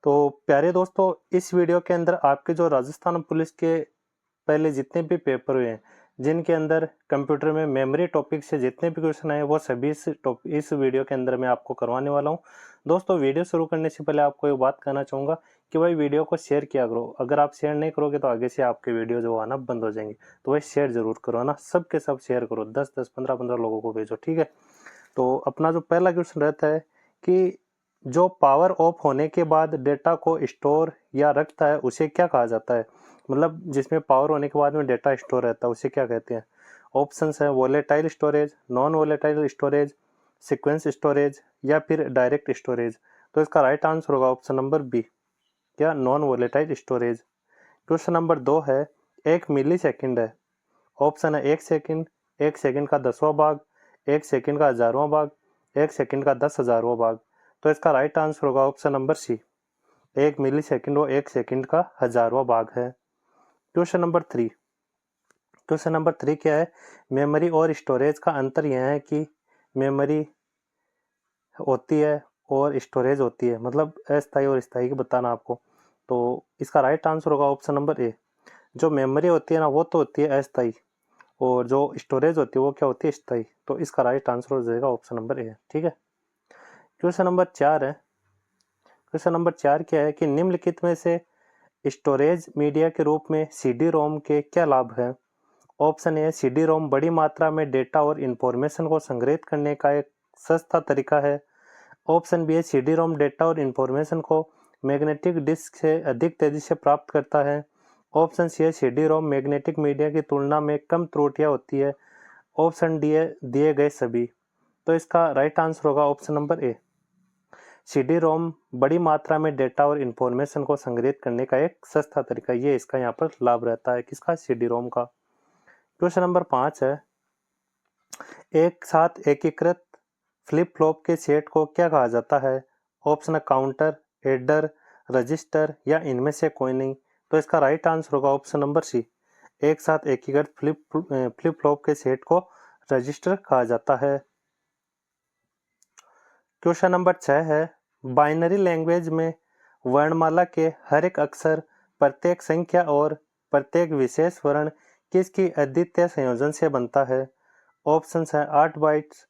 तो प्यारे दोस्तों, इस वीडियो के अंदर आपके जो राजस्थान पुलिस के पहले जितने भी पेपर हुए हैं, जिनके अंदर कंप्यूटर में मेमोरी टॉपिक से जितने भी क्वेश्चन आए, वो सभी इस वीडियो के अंदर मैं आपको करवाने वाला हूं। दोस्तों, वीडियो शुरू करने से पहले आपको एक बात कहना चाहूँगा कि भाई वीडियो को शेयर किया करो। अगर आप शेयर नहीं करोगे तो आगे से आपके वीडियो जो आना बंद हो जाएंगे। तो भाई शेयर जरूर करो ना, सबके सब शेयर करो, 10-10, 15-15 लोगों को भेजो, ठीक है। तो अपना जो पहला क्वेश्चन रहता है कि जो पावर ऑफ होने के बाद डेटा को स्टोर या रखता है उसे क्या कहा जाता है। मतलब जिसमें पावर होने के बाद में डेटा स्टोर रहता है उसे क्या कहते हैं। ऑप्शंस है volatile storage, non volatile storage, sequence storage या फिर डायरेक्ट स्टोरेज। तो इसका राइट आंसर होगा ऑप्शन नंबर बी, क्या non volatile storage. Question number 2 है, 1 मिली सेकेंड है। ऑप्शन है 1 सेकेंड, 1 सेकेंड का 10वां भाग, 1 सेकेंड का 1000वां भाग, 1 सेकेंड का 10,000वां भाग। तो इसका राइट आंसर होगा ऑप्शन नंबर सी, 1 मिली सेकेंड वो 1 सेकेंड का 1000वां भाग है। क्वेश्चन नंबर 3, क्वेश्चन नंबर 3 क्या है, मेमोरी और स्टोरेज का अंतर यह है कि मेमोरी होती है और स्टोरेज होती है, मतलब अस्थायी और स्थायी की बताना आपको। तो इसका राइट आंसर होगा ऑप्शन नंबर ए। जो मेमोरी होती है ना, वो तो होती है अस्थायी, और जो स्टोरेज होती है वो क्या होती है, स्थायी। तो इसका राइट आंसर हो जाएगा ऑप्शन नंबर ए, ठीक है। क्वेश्चन नंबर 4 है, क्वेश्चन नंबर 4 क्या है कि निम्नलिखित में से स्टोरेज मीडिया के रूप में सीडी रोम के क्या लाभ हैं। ऑप्शन ए, सीडी रोम बड़ी मात्रा में डेटा और इंफॉर्मेशन को संग्रहित करने का एक सस्ता तरीका है। ऑप्शन बी है, सीडी रोम डेटा और इंफॉर्मेशन को मैग्नेटिक डिस्क से अधिक तेजी से प्राप्त करता है। ऑप्शन सी है, सीडी रोम मैग्नेटिक मीडिया की तुलना में कम त्रुटियां होती है। ऑप्शन डी है, दिए गए सभी। तो इसका राइट आंसर होगा ऑप्शन नंबर ए, सीडी रोम बड़ी मात्रा में डेटा और इंफॉर्मेशन को संग्रहित करने का एक सस्ता तरीका, ये इसका यहाँ पर लाभ रहता है, किसका, सीडी रोम का। क्वेश्चन नंबर 5 है, एक साथ एकीकृत फ्लिप फ्लॉप के सेट को क्या कहा जाता है। ऑप्शन काउंटर, एडर, रजिस्टर या इनमें से कोई नहीं। तो इसका राइट आंसर होगा ऑप्शन नंबर सी, एक साथ एकीकृत फ्लिप फ्लॉप के सेट को रजिस्टर कहा जाता है। क्वेश्चन नंबर 6 है, बाइनरी लैंग्वेज में वर्णमाला के हर एक अक्षर, प्रत्येक संख्या और प्रत्येक विशेष वर्ण किसकी अद्वितीय संयोजन से बनता है। ऑप्शंस है 8 बाइट्स,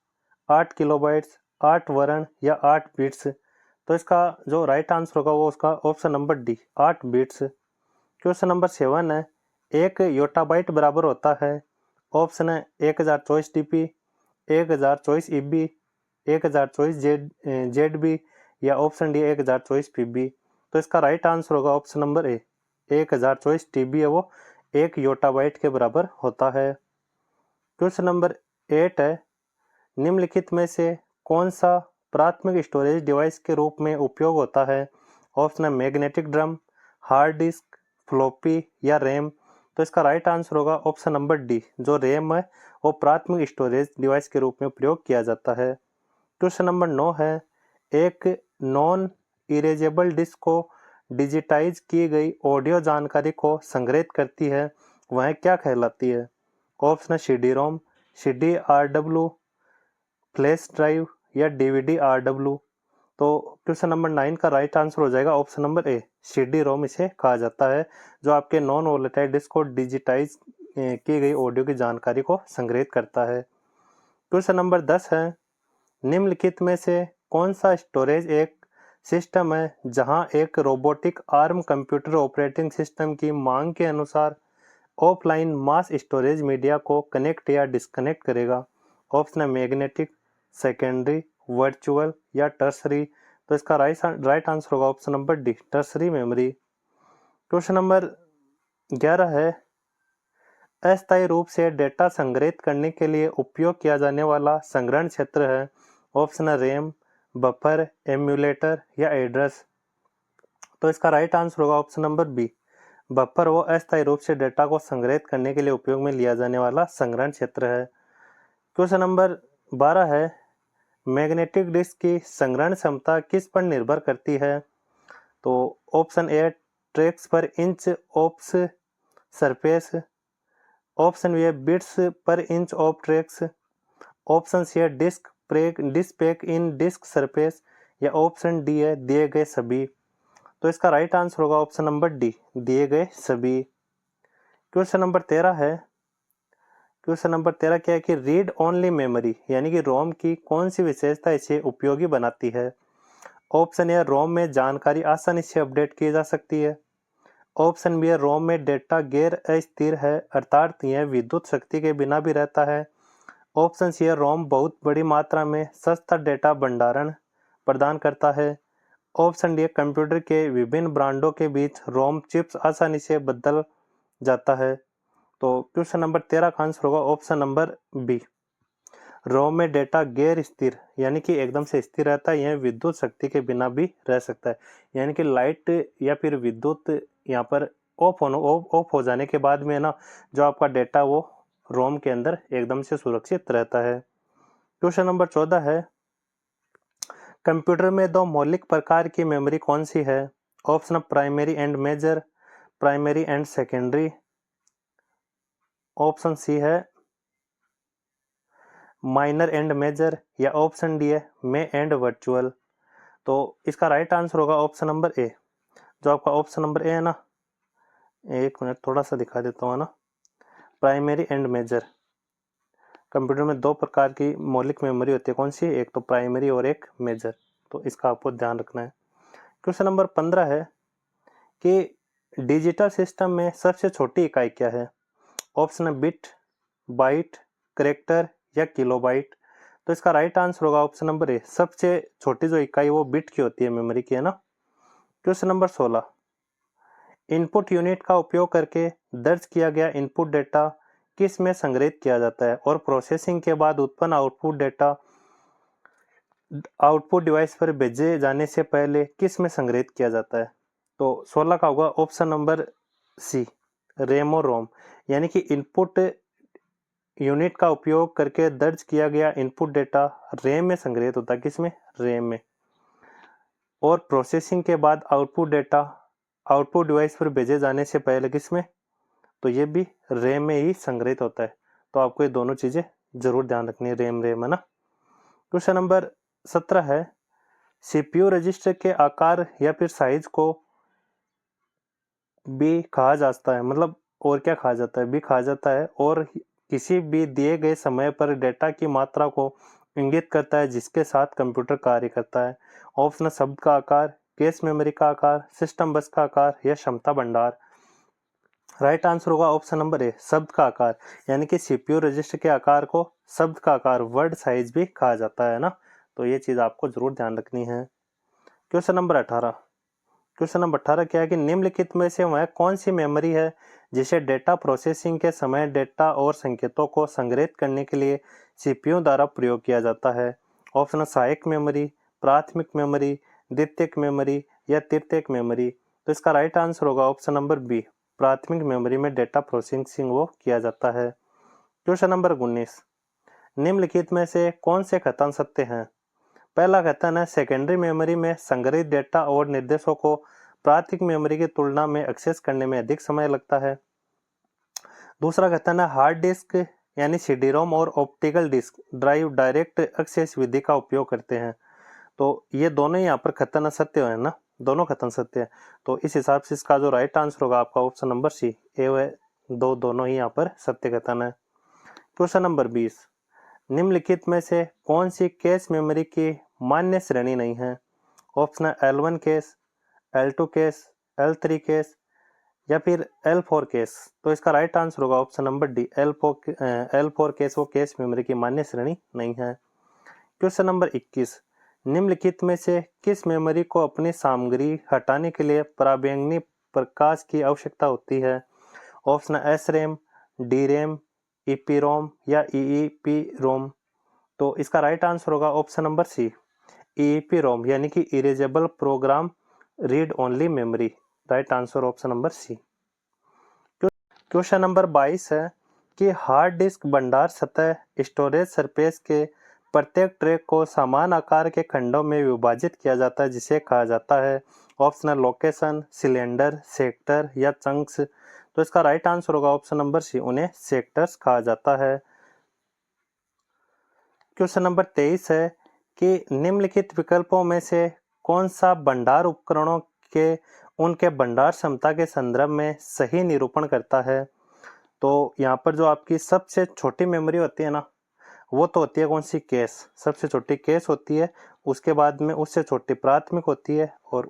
8 किलोबाइट्स, 8 वर्ण या 8 बिट्स। तो इसका जो राइट आंसर होगा वो उसका option number D, 8 bits. Question number 7 है, एक योटाबाइट बराबर होता है। ऑप्शन है 1024 dp, 1024 EB, 1024 ZB या ऑप्शन डी 1024 PB। तो इसका राइट आंसर होगा ऑप्शन नंबर ए, 1024 TB है वो 1 योटाबाइट के बराबर होता है। क्वेश्चन नंबर 8 है, निम्नलिखित में से कौन सा प्राथमिक स्टोरेज डिवाइस के रूप में उपयोग होता है। ऑप्शन है magnetic drum, hard disk, floppy या रैम। तो इसका राइट आंसर होगा ऑप्शन नंबर डी, जो रैम है वो प्राथमिक स्टोरेज डिवाइस के रूप में प्रयोग किया जाता है। क्वेश्चन नंबर 9 है, एक नॉन इरेजेबल डिस्क को डिजिटाइज की गई ऑडियो जानकारी को संग्रहित करती है, वह क्या कहलाती है। ऑप्शन CD रोम, CD RW, फ्लैश ड्राइव या DVD RW। तो क्वेश्चन नंबर 9 का राइट आंसर हो जाएगा ऑप्शन नंबर ए, CD रोम इसे कहा जाता है, जो आपके नॉन वोलेटाइल डिस्क को डिजिटाइज की गई ऑडियो की जानकारी को संग्रहित करता है। क्वेश्चन नंबर 10 है, निम्नलिखित में से कौन सा स्टोरेज एक सिस्टम है जहां एक robotic arm computer operating system की मांग के अनुसार ऑफलाइन मास स्टोरेज मीडिया को कनेक्ट या डिस्कनेक्ट करेगा। ऑप्शन है मैग्नेटिक, सेकेंडरी, वर्चुअल या टर्सरी। तो इसका राइट आंसर होगा option number D, tertiary memory. Question number 11 है, अस्थायी रूप से डेटा संग्रहित करने के लिए उपयोग किया जाने वाला संग्रहण क्षेत्र है। ऑप्शन है रैम, बफर, एम्यूलेटर या एड्रेस। तो इसका राइट आंसर होगा ऑप्शन नंबर बी, बफर वो अस्थायी रूप से डेटा को संग्रहित करने के लिए उपयोग में लिया जाने वाला संग्रहण क्षेत्र है। क्वेश्चन नंबर 12 है, मैग्नेटिक डिस्क की संग्रहण क्षमता किस पर निर्भर करती है। तो ऑप्शन ए, ट्रैक्स पर inch of surface. Option B है बिट्स पर inch of tracks. Option C है disk pack in disk surface या ऑप्शन डी है दिए गए सभी। तो इसका राइट आंसर होगा ऑप्शन नंबर डी, दिए गए सभी। क्वेश्चन नंबर 13 है। क्वेश्चन नंबर 13 क्या है कि रीड ओनली मेमोरी यानी कि रोम की कौन सी विशेषता इसे उपयोगी बनाती है? ऑप्शन ए, रोम में जानकारी आसानी से अपडेट की जा सकती है। ऑप्शन बी है, रोम में डेटा गैर अस्थिर है अर्थात यह विद्युत शक्ति के बिना भी रहता है। ऑप्शन सी है, रोम बहुत बड़ी मात्रा में सस्ता डेटा भंडारण प्रदान करता है। ऑप्शन डी है, कंप्यूटर के विभिन्न ब्रांडों के बीच रोम चिप्स आसानी से बदल जाता है। तो क्वेश्चन नंबर 13 का आंसर होगा ऑप्शन नंबर बी, रोम में डेटा गैर स्थिर यानी कि एकदम से स्थिर रहता है, यह विद्युत शक्ति के बिना भी रह सकता है। यानी कि लाइट या फिर विद्युत यहाँ पर ऑफ हो जाने के बाद में ना जो आपका डेटा वो रोम के अंदर एकदम से सुरक्षित रहता है। क्वेश्चन नंबर 14 है, कंप्यूटर में दो मौलिक प्रकार की मेमोरी कौन सी है? Option primary and major, primary and secondary. Option C है माइनर एंड मेजर, या ऑप्शन डी है मे एंड वर्चुअल। तो इसका राइट आंसर होगा ऑप्शन नंबर ए, जो आपका ऑप्शन नंबर ए है ना, एक मिनट थोड़ा सा दिखा देता हूँ ना, प्राइमरी एंड मेजर। कंप्यूटर में दो प्रकार की मौलिक मेमोरी होती है, कौन सी? एक तो प्राइमरी और एक मेजर, तो इसका आपको ध्यान रखना है। क्वेश्चन नंबर 15 है कि डिजिटल सिस्टम में सबसे छोटी इकाई क्या है? ऑप्शन है बिट, बाइट, कैरेक्टर या किलोबाइट। तो इसका राइट आंसर होगा ऑप्शन नंबर ए, सबसे छोटी जो इकाई वो बिट की होती है, मेमोरी की, है ना। क्वेश्चन नंबर 16, इनपुट यूनिट का उपयोग करके दर्ज किया गया इनपुट डेटा किस में संग्रहित किया जाता है और प्रोसेसिंग के बाद उत्पन्न आउटपुट डेटा आउटपुट डिवाइस पर भेजे जाने से पहले किस में संग्रहित किया जाता है? तो 16 का होगा ऑप्शन नंबर सी, रैम और रोम। यानी कि इनपुट यूनिट का उपयोग करके दर्ज किया गया इनपुट डेटा रैम में संग्रहित होता है, किसमें? रैम में। और प्रोसेसिंग के बाद आउटपुट डेटा आउटपुट डिवाइस पर भेजे जाने से पहले किसमें? तो ये भी रैम में ही संग्रहित होता है। तो आपको ये दोनों चीजें जरूर ध्यान रखनी है, रैम रैम, है ना। क्वेश्चन नंबर 17 है, सीपीयू रजिस्टर के आकार या फिर साइज को भी कहा जाता है, मतलब और क्या कहा जाता है? भी कहा जाता है, और किसी भी दिए गए समय पर डेटा की मात्रा को इंगित करता है जिसके साथ कंप्यूटर कार्य करता है। ऑप्शन शब्द का आकार, कैश मेमोरी का आकार, सिस्टम बस का आकार या क्षमता भंडार। राइट आंसर होगा ऑप्शन नंबर ए, शब्द का आकार। यानी कि सीपीयू रजिस्टर के आकार को शब्द का आकार, वर्ड साइज भी कहा जाता है ना। तो ये चीज आपको जरूर ध्यान रखनी है। क्वेश्चन नंबर 18, क्वेश्चन नंबर 18 क्या है कि निम्नलिखित में से वह कौन सी मेमोरी है जिसे डेटा प्रोसेसिंग के समय डेटा और संकेतों को संग्रहित करने के लिए सीपीयू द्वारा प्रयोग किया जाता है? ऑप्शन सहायक मेमोरी, प्राथमिक मेमोरी, द्वितीयक मेमोरी या तृतीयक मेमोरी। तो इसका राइट आंसर होगा ऑप्शन नंबर बी, प्राथमिक मेमोरी में डेटा प्रोसेसिंग वो किया जाता है। क्वेश्चन नंबर 19, निम्नलिखित में से कौन से कथन सत्य हैं? पहला कथन है, सेकेंडरी मेमोरी में संग्रहित डेटा और निर्देशों को प्राथमिक मेमोरी की तुलना में एक्सेस करने में अधिक समय लगता है। दूसरा कथन है, हार्ड डिस्क यानी सीडी रोम और optical disk drive direct access विधि का उपयोग करते हैं। तो ये दोनों यहाँ पर कथन सत्य है ना, दोनों कथन सत्य है। तो इस हिसाब से इसका जो राइट आंसर होगा आपका ऑप्शन नंबर सी, ए व दोनों ही यहाँ पर सत्य कथन है। क्वेश्चन नंबर 20, निम्नलिखित में से कौन सी कैश मेमोरी की मान्य श्रेणी नहीं है? ऑप्शन है L1 case, L2 case, L3 case या फिर L4 केस। तो इसका राइट आंसर होगा option number D, L4 case वो कैश मेमोरी की मान्य श्रेणी नहीं है। क्वेश्चन नंबर 21, निम्नलिखित में से किस मेमोरी को अपनी सामग्री हटाने के लिए पराबैंगनी प्रकाश की आवश्यकता होती है? Option S RAM, D RAM, EP ROM या ईईपी रोम। तो इसका राइट आंसर होगा option number C, EEP ROM यानी कि erasable program read only memory. Right answer option number C. Question number 22 है कि हार्ड डिस्क भंडार सतह स्टोरेज सरफेस के प्रत्येक ट्रैक को समान आकार के खंडों में विभाजित किया जाता है जिसे कहा जाता है? ऑप्शनल लोकेशन, सिलेंडर, सेक्टर या चंक्स। तो इसका राइट आंसर होगा ऑप्शन नंबर सी, उन्हें सेक्टर्स कहा जाता है। क्वेश्चन नंबर 23 है कि निम्नलिखित विकल्पों में से कौन सा भंडार उपकरणों के उनके भंडार क्षमता के संदर्भ में सही निरूपण करता है। तो यहाँ पर जो आपकी सबसे छोटी मेमोरी होती है ना, वो तो होती है कौन सी, कैश। सबसे छोटी कैश होती है, उसके बाद में उससे छोटी प्राथमिक होती है, और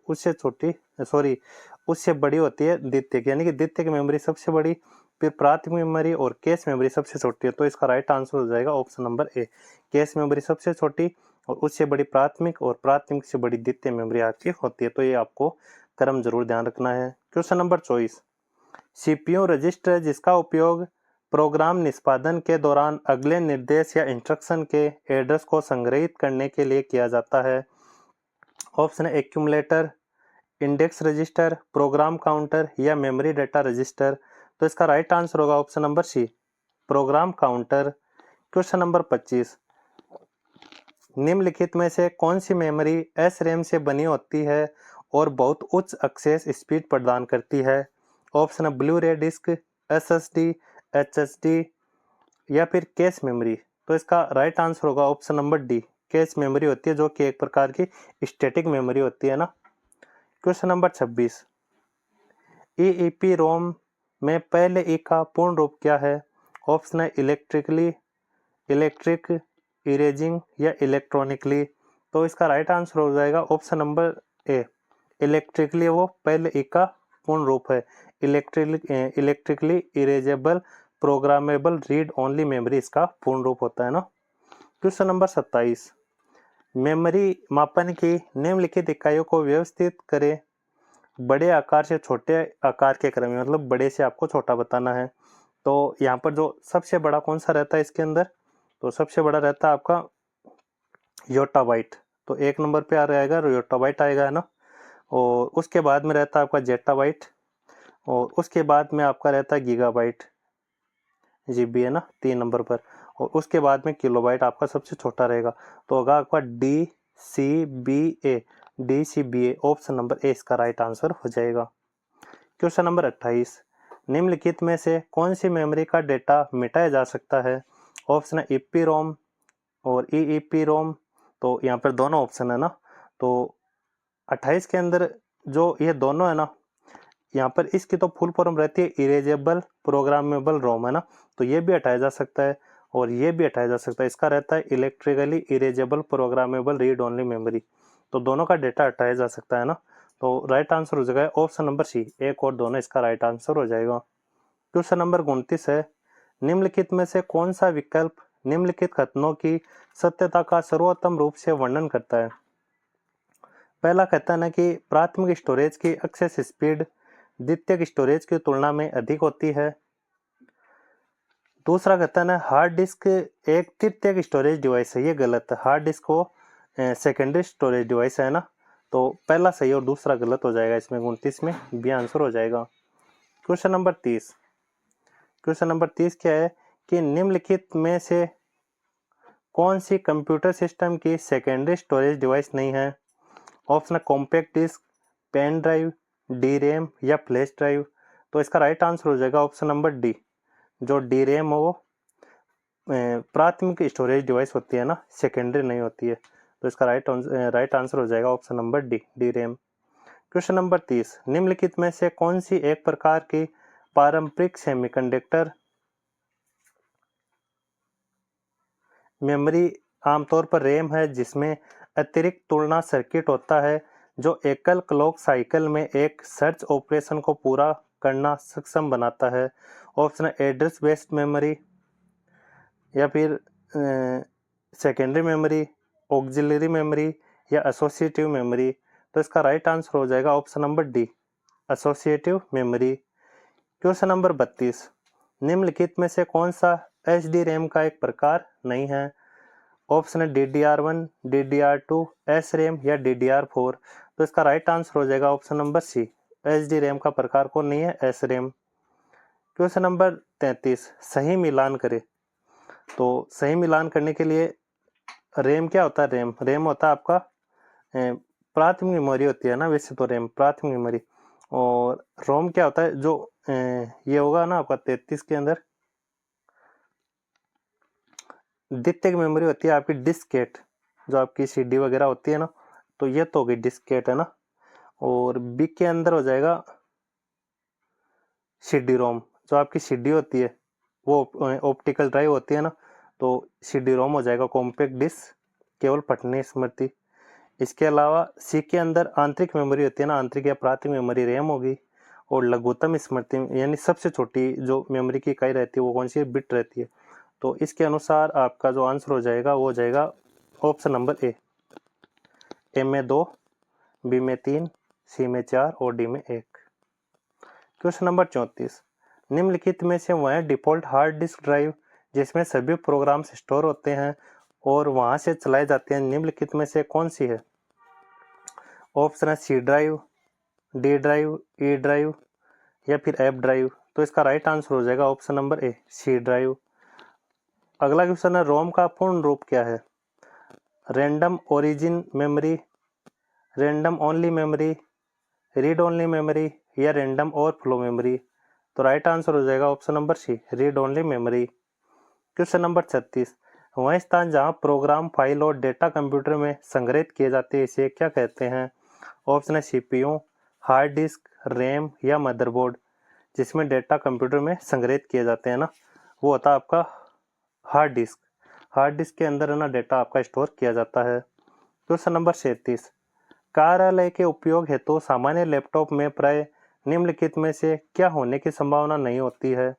उससे बड़ी होती है द्वितीयक, यानी कि द्वितीयक मेमोरी सबसे बड़ी, फिर प्राथमिक मेमोरी और कैश मेमोरी सबसे छोटी है। तो इसका राइट आंसर हो जाएगा ऑप्शन नंबर ए, कैश मेमोरी सबसे छोटी और उससे बड़ी प्राथमिक और प्राथमिक से बड़ी द्वितीय मेमोरी आपकी होती है। तो ये आपको क्रम जरूर ध्यान रखना है। क्वेश्चन नंबर 24, सीपीयू रजिस्टर जिसका उपयोग प्रोग्राम निष्पादन के दौरान अगले निर्देश या इंस्ट्रक्शन के एड्रेस को संग्रहित करने के लिए किया जाता है। ऑप्शन है accumulator, index register, program counter या मेमोरी डेटा रजिस्टर। तो इसका राइट आंसर होगा option number C, program counter. Question number 25, निम्नलिखित में से कौन सी मेमोरी एसरैम से बनी होती है और बहुत उच्च एक्सेस स्पीड प्रदान करती है। ऑप्शन है ब्लू रे डिस्क, एसएसडी, एचएसडी या फिर कैश मेमोरी। तो इसका राइट आंसर होगा option number D, cache memory होती है, जो कि एक प्रकार की स्टैटिक मेमोरी होती है ना। क्वेश्चन नंबर 26, ईईपी रोम में पहले ई का पूर्ण रूप क्या है। ऑप्शन है इलेक्ट्रिक, इरेजिंग या इलेक्ट्रॉनिकली। तो इसका राइट आंसर हो जाएगा ऑप्शन नंबर ए, इलेक्ट्रिकली, वो पहले ई का पूर्ण रूप है। Electrically erasable programmable read only memory इसका पूर्ण रूप होता है ना। क्वेश्चन नंबर 27, मेमोरी मापन की निम्नलिखित इकाइयों को व्यवस्थित करें बड़े आकार से छोटे आकार के क्रम में, मतलब बड़े से आपको छोटा बताना है। तो यहाँ पर जो सबसे बड़ा कौन सा रहता है इसके अंदर, तो सबसे बड़ा रहता है आपका योटाबाइट। तो एक नंबर पे आ रहेगा योटाबाइट आएगा, है ना। और उसके बाद में रहता है आपका जेटाबाइट, और उसके बाद में आपका रहता है गीगाबाइट, जीबी, है ना, 3 नंबर पर। और उसके बाद में किलोबाइट आपका सबसे छोटा रहेगा। तो होगा आपका DCBA, ऑप्शन नंबर ए इसका राइट आंसर हो जाएगा। क्वेश्चन नंबर 28, निम्नलिखित में से कौन सी मेमोरी का डेटा मिटाया जा सकता है। ऑप्शन है ईपी रोम और ईईपी रोम। तो यहाँ पर दोनों ऑप्शन है ना। तो 28 के अंदर जो ये दोनों है ना, यहाँ पर इसकी तो फुल फॉर्म रहती है इरेजेबल प्रोग्रामेबल रोम, है ना। तो ये भी हटाया जा सकता है और ये भी हटाया जा सकता है। इसका रहता है electrically erasable programmable read only memory. तो दोनों का डेटा हटाया जा सकता है ना। तो राइट आंसर हो जाएगा ऑप्शन नंबर सी, एक और दोनों इसका राइट आंसर हो जाएगा। क्वेश्चन नंबर 29 है, निम्नलिखित में से कौन सा विकल्प निम्नलिखित कथनों की सत्यता का सर्वोत्तम रूप से वर्णन करता है। पहला कहता है ना कि प्राथमिक स्टोरेज की एक्सेस स्पीड द्वितीयक स्टोरेज की तुलना में अधिक होती है। दूसरा कहता है ना हार्ड डिस्क एक तृतीयक स्टोरेज डिवाइस है, ये गलत है। हार्ड डिस्क को सेकेंडरी स्टोरेज डिवाइस है ना। तो पहला सही और दूसरा गलत हो जाएगा इसमें, 29 में बी आंसर हो जाएगा। क्वेश्चन नंबर 30, क्वेश्चन नंबर 30 क्या है कि निम्नलिखित में से कौन सी कंप्यूटर सिस्टम की सेकेंडरी स्टोरेज डिवाइस नहीं है। Option compact disk, pen drive, D RAM या फ्लैश ड्राइव। तो इसका राइट आंसर हो जाएगा ऑप्शन नंबर डी, जो डी रैम हो वो प्राथमिक स्टोरेज डिवाइस होती है ना, सेकेंडरी नहीं होती है। तो इसका राइट आंसर हो जाएगा option number D, D RAM. Question number 30, निम्नलिखित में से कौन सी एक प्रकार की पारंपरिक सेमीकंडक्टर मेमोरी आमतौर पर रैम है जिसमें अतिरिक्त तुलना सर्किट होता है जो एकल क्लॉक साइकिल में एक सर्च ऑपरेशन को पूरा करना सक्षम बनाता है। ऑप्शन एड्रेस बेस्ड मेमोरी या फिर सेकेंडरी मेमोरी, ऑक्सिलरी मेमोरी या एसोसिएटिव मेमोरी। तो इसका राइट आंसर हो जाएगा option number D, associative memory. Question number 32, निम्नलिखित में से कौन सा एचडी रैम का एक प्रकार नहीं है। ऑप्शन है DDR1, DDR2, एस रैम या DDR4। तो इसका राइट आंसर हो जाएगा option number C, HD RAM का प्रकार कौन नहीं है, एस रैम। क्वेश्चन नंबर 33, सही मिलान करें। तो सही मिलान करने के लिए रैम क्या होता है, रैम होता है आपका प्राथमिक मेमोरी होती है ना, वैसे तो रैम प्राथमिक मेमोरी। और रोम क्या होता है, जो ये होगा ना आपका 33 के अंदर द्वितीयक मेमोरी होती है आपकी डिस्केट, जो आपकी सीडी वगैरह होती है ना। तो ये तो होगी डिस्केट, है ना। और बी के अंदर हो जाएगा CD रोम। जो आपकी CD होती है वो ऑप्टिकल ड्राइव होती है ना, तो CD रोम हो जाएगा कॉम्पैक्ट डिस्क, केवल पठनीय स्मृति। इसके अलावा सी के अंदर आंतरिक मेमोरी होती है ना, आंतरिक या प्राथमिक मेमोरी रैम होगी। और लघुत्तम स्मृति यानी सबसे छोटी जो मेमोरी की इकाई रहती है वो कौन सी है, बिट रहती है। तो इसके अनुसार आपका जो आंसर हो जाएगा वो हो जाएगा ऑप्शन नंबर ए में 2, बी में 3, सी में 4 और डी में 1। क्वेश्चन नंबर 34, निम्नलिखित में से वह डिफॉल्ट हार्ड डिस्क ड्राइव जिसमें सभी प्रोग्राम्स स्टोर होते हैं और वहां से चलाए जाते हैं, निम्नलिखित में से कौन सी है। ऑप्शन है C drive, D drive, E drive या फिर एफ ड्राइव। तो इसका राइट आंसर हो जाएगा option number A, C drive. अगला क्वेश्चन है, रोम का पूर्ण रूप क्या है। Random origin memory, random only memory, read only memory या रैंडम ओवरफ्लो मेमोरी। तो राइट आंसर हो जाएगा option number C, read only memory. Question number 36, वह स्थान जहां प्रोग्राम, फाइल और डेटा कंप्यूटर में संग्रहित किए जाते हैं इसे क्या कहते हैं। ऑप्शन है सीपीयू, हार्ड डिस्क, रैम या मदरबोर्ड। जिसमें डेटा कंप्यूटर में संग्रहित किए जाते हैं ना, वो होता है आपका हार्ड डिस्क। हार्ड डिस्क के अंदर है ना डेटा आपका स्टोर किया जाता है। क्वेश्चन नंबर 37, कार्यालय के उपयोग हेतु सामान्य लैपटॉप में प्राय निम्नलिखित में से क्या होने की संभावना नहीं होती है।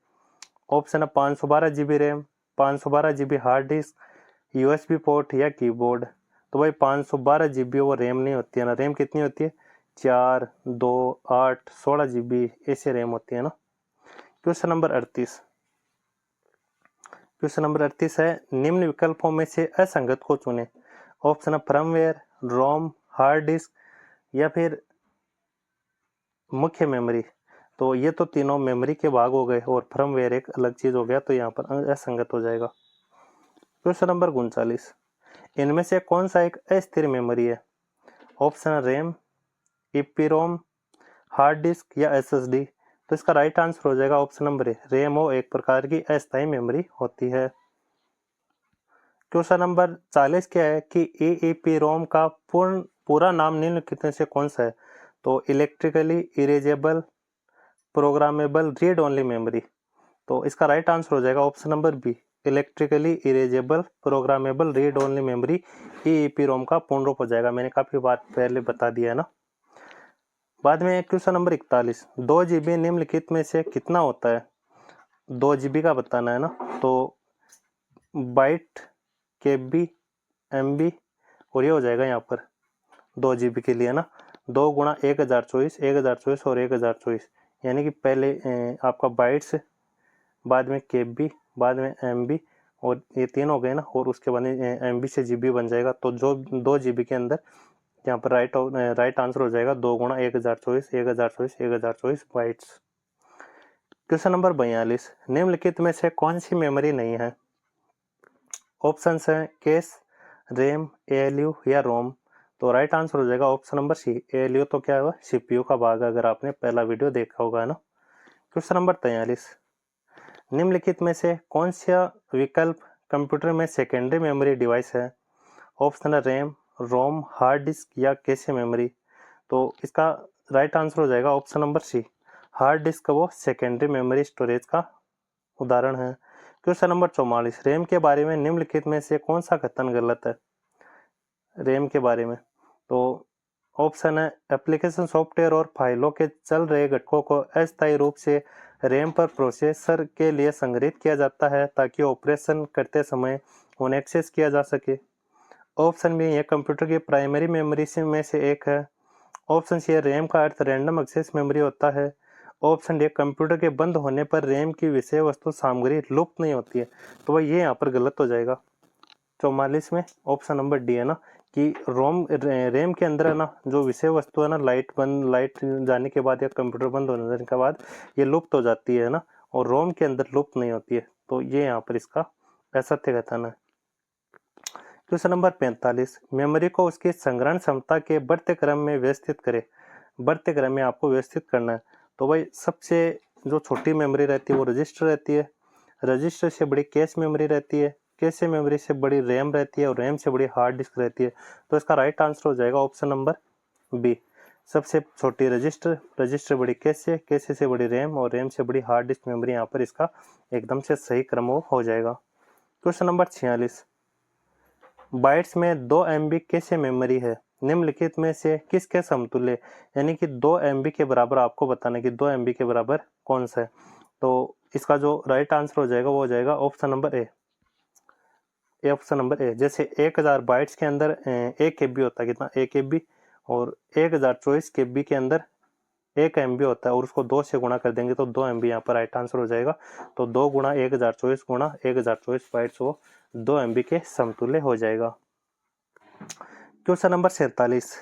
ऑप्शन है 512 GB RAM, 512 GB hard disk, USB port या कीबोर्ड। तो भाई 512 GB वो रैम नहीं होती है ना, रैम कितनी होती है 4, 2, 8, 16 GB ऐसे रैम होती है ना। क्वेश्चन नंबर 38, क्वेश्चन नंबर 38 है, निम्न विकल्पों में से असंगत को चुने। ऑप्शन है फर्मवेयर, रोम, हार्ड डिस्क या फिर मुख्य मेमोरी। तो ये तो तीनों मेमोरी के भाग हो गए और फर्मवेयर एक अलग चीज हो गया, तो यहाँ पर असंगत हो जाएगा। क्वेश्चन नंबर 39, इनमें से कौन सा एक अस्थिर मेमोरी है। ऑप्शन रैम, ईपीरोम, हार्ड डिस्क या SSD। तो इसका राइट आंसर हो जाएगा ऑप्शन नंबर ए, रैम वो एक प्रकार की अस्थायी मेमोरी होती है। क्वेश्चन नंबर 40 क्या है कि EEPROM का पूरा नाम निम्नलिखित में से कौन सा है। तो electrically erasable programmable read only memory. तो इसका राइट आंसर हो जाएगा option number B, electrically erasable programmable read only memory EEPROM का पूर्ण रूप हो जाएगा। मैंने काफी बार पहले बता दिया है ना। बाद में क्वेश्चन नंबर 41, 2 GB निम्नलिखित में से कितना होता है। 2 GB का बताना है ना, तो बाइट, KB, MB और ये हो जाएगा यहाँ पर 2 GB के लिए ना 2 गुणा 1024, 1024 और 1024, यानी कि पहले आपका बाइट्स, बाद में KB, बाद में MB और ये 3 हो गए ना, और उसके बाद MB से GB बन जाएगा। तो जो 2 GB के अंदर यहाँ पर राइट आंसर हो जाएगा 2 गुणा 1024, 1024, 1024 बाइट्स। क्वेश्चन नंबर 42, निम्नलिखित में से कौन सी मेमोरी नहीं है। ऑप्शंस हैं कैश, रैम, ALU या रोम। तो राइट आंसर हो जाएगा ऑप्शन नंबर सी, ALU तो क्या है, CPU का भाग है, अगर आपने पहला वीडियो देखा होगा ना। क्वेश्चन नंबर 43, निम्नलिखित में से कौन सा विकल्प कंप्यूटर में सेकेंडरी मेमोरी डिवाइस है। ऑप्शन है रैम, रोम, हार्ड डिस्क या कैशे मेमोरी। तो इसका राइट आंसर हो जाएगा option number C, hard disk वो सेकेंडरी मेमोरी स्टोरेज का उदाहरण है। क्वेश्चन नंबर 44, रैम के बारे में निम्नलिखित में से कौन सा कथन गलत है। रैम के बारे में तो ऑप्शन है एप्लीकेशन सॉफ्टवेयर और फाइलों के चल रहे घटकों को अस्थायी रूप से रैम पर प्रोसेसर के लिए संग्रहित किया जाता है ताकि ऑपरेशन करते समय उन्हें एक्सेस किया जा सके। ऑप्शन बी, यह कंप्यूटर की प्राइमरी मेमोरी में से एक है। ऑप्शन सी, रैम का अर्थ रैंडम एक्सेस मेमोरी होता है। ऑप्शन डी, कंप्यूटर के बंद होने पर रैम की विषय वस्तु सामग्री लुप्त नहीं होती है। तो भाई ये यहाँ पर गलत हो जाएगा। 44 में ऑप्शन नंबर डी है ना, कि रैम के अंदर है ना जो विषय वस्तु है ना, लाइट जाने के बाद या कंप्यूटर बंद होने के बाद ये लुप्त हो जाती है ना, और रोम के अंदर लुप्त नहीं होती है। तो ये यहाँ पर इसका असत्य कथन है। क्वेश्चन नंबर 45, मेमोरी को उसकी संग्रहण क्षमता के बढ़ते क्रम में व्यवस्थित करें। बढ़ते क्रम में आपको व्यवस्थित करना है। तो भाई सबसे जो छोटी मेमोरी रहती है वो रजिस्टर रहती है, रजिस्टर से बड़ी कैश मेमोरी रहती है, कैश मेमोरी से बड़ी रैम रहती है और रैम से बड़ी हार्ड डिस्क रहती है। तो इसका राइट आंसर हो जाएगा ऑप्शन नंबर बी, सबसे छोटी रजिस्टर, रजिस्टर बड़ी कैशे, कैशे से बड़ी रैम और रैम से बड़ी हार्ड डिस्क मेमोरी। यहाँ पर इसका एकदम से सही क्रम हो जाएगा। क्वेश्चन नंबर 46, बाइट्स में 2 MB कैशे मेमोरी है, निम्नलिखित में से किसके समतुल्य, यानी कि 2 MB के बराबर आपको बताना है कि 2 MB के बराबर कौन सा है। तो इसका जो राइट आंसर हो जाएगा वो हो जाएगा ऑप्शन नंबर ए। ऑप्शन नंबर ए, जैसे 1000 बाइट्स के अंदर 1 KB होता है, कितना 1 KB, और 1024 KB के अंदर 1 MB होता है, और उसको 2 से गुणा कर देंगे तो 2 MB यहाँ पर राइट आंसर हो जाएगा। तो 2 गुणा 1024 गुणा 1024 बाइट्स वो 2 MB के समतुल्य हो जाएगा। क्वेश्चन नंबर 47,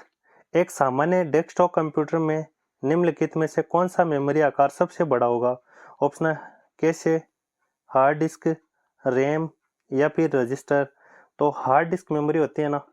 एक सामान्य डेस्कटॉप कंप्यूटर में निम्नलिखित में से कौन सा मेमोरी आकार सबसे बड़ा होगा। ऑप्शन है कैशे, हार्ड डिस्क, रैम या फिर रजिस्टर। तो हार्ड डिस्क मेमोरी होती है ना,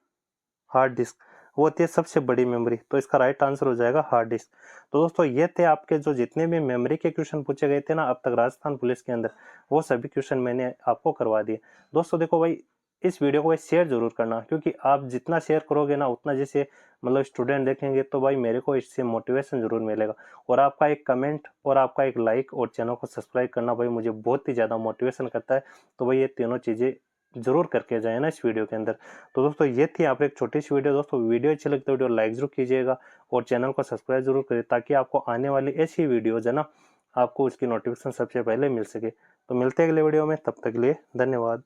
हार्ड डिस्क, वो होती है सबसे बड़ी मेमोरी। तो इसका राइट आंसर हो जाएगा हार्ड डिस्क। तो दोस्तों ये थे आपके जो जितने भी मेमोरी के क्वेश्चन पूछे गए थे ना अब तक राजस्थान पुलिस के अंदर, वो सभी क्वेश्चन मैंने आपको करवा दिए। दोस्तों देखो भाई, इस वीडियो को शेयर जरूर करना, क्योंकि आप जितना शेयर करोगे ना उतना जैसे मतलब स्टूडेंट देखेंगे तो भाई मेरे को इससे मोटिवेशन जरूर मिलेगा। और आपका एक कमेंट और आपका एक लाइक और चैनल को सब्सक्राइब करना भाई मुझे बहुत ही ज़्यादा मोटिवेशन करता है। तो भाई ये तीनों चीज़ें जरूर करके जाए ना इस वीडियो के अंदर। तो दोस्तों ये थी आप एक छोटी सी वीडियो। दोस्तों वीडियो अच्छी लगती है वीडियो लाइक जरूर कीजिएगा और चैनल को सब्सक्राइब जरूर करिए, ताकि आपको आने वाली ऐसी वीडियोज है ना आपको उसकी नोटिफिकेशन सबसे पहले मिल सके। तो मिलते हैं अगले वीडियो में, तब तक के लिए धन्यवाद।